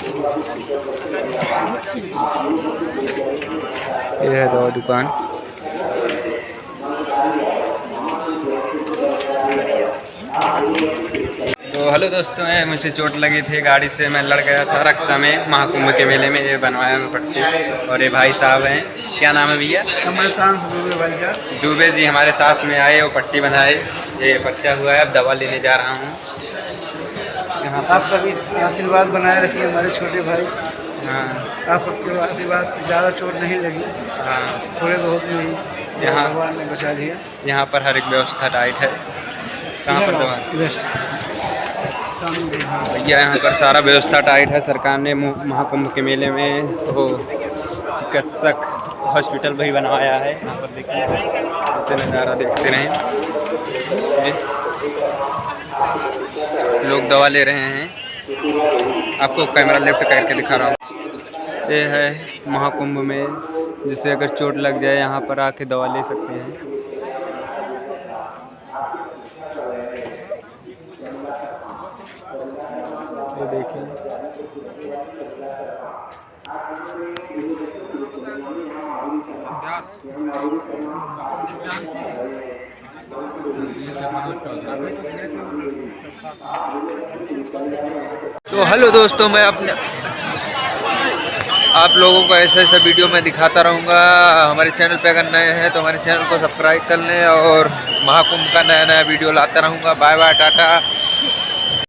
ये है दवा दुकान। तो हेलो दोस्तों, मुझे चोट लगी थी गाड़ी से, मैं लड़ गया था रक्षा में महाकुंभ के मेले में। ये बनवाया मैं पट्टी, और ये भाई साहब हैं, क्या नाम है भैया? दुबे भाई का दुबे जी हमारे साथ में आए, वो पट्टी बनाए, ये पर्चा हुआ है। अब दवा लेने जा रहा हूँ यहाँ आप पर। सभी आशीर्वाद बनाए रखिए हमारे छोटे भाई। हाँ आप सबके आशीर्वाद से ज़्यादा चोट नहीं लगी, हाँ, थोड़े बहुत नहीं, यहाँ भगवान ने बचा लिया। यहाँ पर हर एक व्यवस्था टाइट है। कहाँ पर दवा इधर भैया? यहाँ पर सारा व्यवस्था टाइट है। सरकार ने महाकुंभ के मेले में वो चिकित्सक हॉस्पिटल भी बनवाया है। यहाँ पर देखिए, ऐसे नज़ारा देखते रहें। लोग दवा ले रहे हैं, आपको कैमरा लेफ्ट करके दिखा रहा हूँ। ये है महाकुंभ में, जिसे अगर चोट लग जाए यहाँ पर आके दवा ले सकते हैं। ये देखिए, तो हेलो दोस्तों, मैं अपने आप लोगों को ऐसे ऐसे वीडियो में दिखाता रहूँगा। हमारे चैनल पे अगर नए हैं तो हमारे चैनल को सब्सक्राइब कर लें, और महाकुंभ का नया नया वीडियो लाता रहूँगा। Bye bye, Tata.